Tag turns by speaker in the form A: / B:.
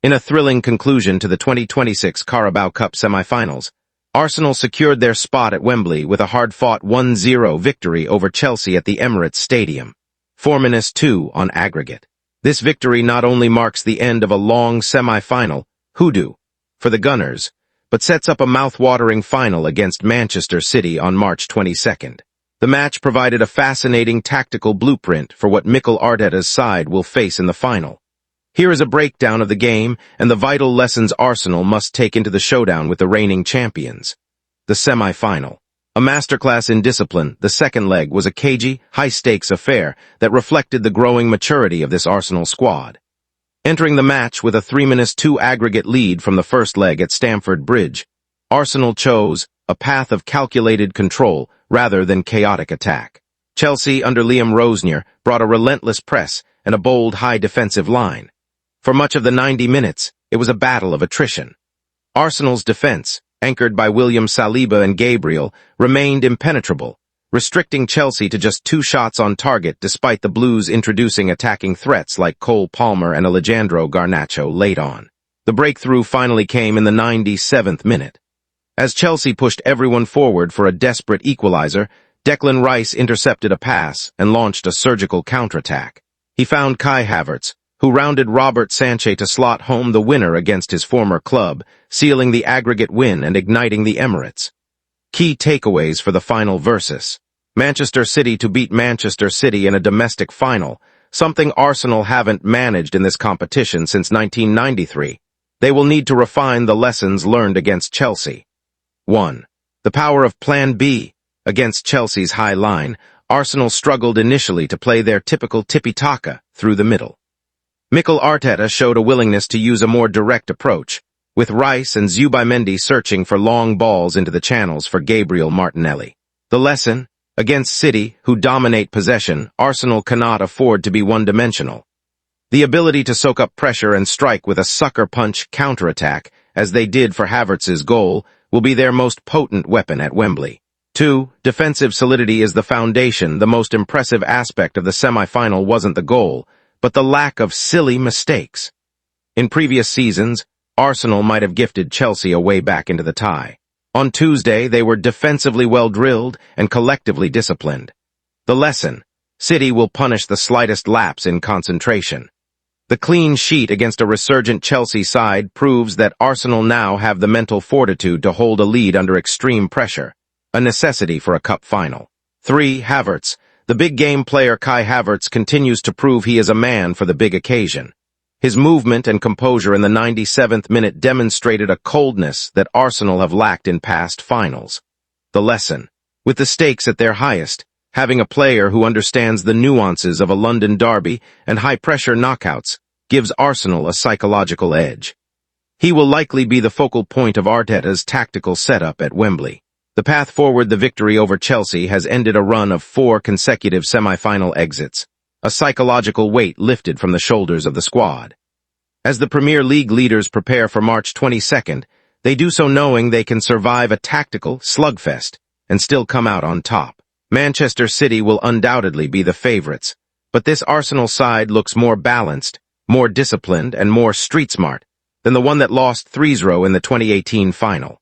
A: In a thrilling conclusion to the 2026 Carabao Cup semi-finals, Arsenal secured their spot at Wembley with a hard-fought 1-0 victory over Chelsea at the Emirates Stadium, 4-2 on aggregate. This victory not only marks the end of a long semi-final, hoodoo, for the Gunners, but sets up a mouth-watering final against Manchester City on March 22nd. The match provided a fascinating tactical blueprint for what Mikel Arteta's side will face in the final. Here is a breakdown of the game and the vital lessons Arsenal must take into the showdown with the reigning champions. The semi-final. A masterclass in discipline, the second leg was a cagey, high-stakes affair that reflected the growing maturity of this Arsenal squad. Entering the match with a 3-2 aggregate lead from the first leg at Stamford Bridge, Arsenal chose a path of calculated control rather than chaotic attack. Chelsea, under Liam Rosenior, brought a relentless press and a bold, high defensive line. For much of the 90 minutes, it was a battle of attrition. Arsenal's defense, anchored by William Saliba and Gabriel, remained impenetrable, restricting Chelsea to just 2 shots on target despite the Blues introducing attacking threats like Cole Palmer and Alejandro Garnacho late on. The breakthrough finally came in the 97th minute. As Chelsea pushed everyone forward for a desperate equalizer, Declan Rice intercepted a pass and launched a surgical counterattack. He found Kai Havertz, who rounded Robert Sanchez to slot home the winner against his former club, sealing the aggregate win and igniting the Emirates. Key takeaways for the final versus. Manchester City to beat Manchester City in a domestic final, something Arsenal haven't managed in this competition since 1993. They will need to refine the lessons learned against Chelsea. 1. The power of Plan B. Against Chelsea's high line, Arsenal struggled initially to play their typical tippy-taka through the middle. Mikel Arteta showed a willingness to use a more direct approach, with Rice and Zubimendi searching for long balls into the channels for Gabriel Martinelli. The lesson? Against City, who dominate possession, Arsenal cannot afford to be one-dimensional. The ability to soak up pressure and strike with a sucker punch counterattack, as they did for Havertz's goal, will be their most potent weapon at Wembley. 2. Defensive solidity is the foundation. The most impressive aspect of the semi-final wasn't the goal, but the lack of silly mistakes. In previous seasons, Arsenal might have gifted Chelsea a way back into the tie. On Tuesday, they were defensively well-drilled and collectively disciplined. The lesson: City will punish the slightest lapse in concentration. The clean sheet against a resurgent Chelsea side proves that Arsenal now have the mental fortitude to hold a lead under extreme pressure, a necessity for a cup final. 3. Havertz. The big-game player Kai Havertz continues to prove he is a man for the big occasion. His movement and composure in the 97th minute demonstrated a coldness that Arsenal have lacked in past finals. The lesson: with the stakes at their highest, having a player who understands the nuances of a London derby and high-pressure knockouts gives Arsenal a psychological edge. He will likely be the focal point of Arteta's tactical setup at Wembley. The path forward, the victory over Chelsea, has ended a run of 4 consecutive semi-final exits, a psychological weight lifted from the shoulders of the squad. As the Premier League leaders prepare for March 22nd, they do so knowing they can survive a tactical slugfest and still come out on top. Manchester City will undoubtedly be the favorites, but this Arsenal side looks more balanced, more disciplined, and more street-smart than the one that lost 3-0 in the 2018 final.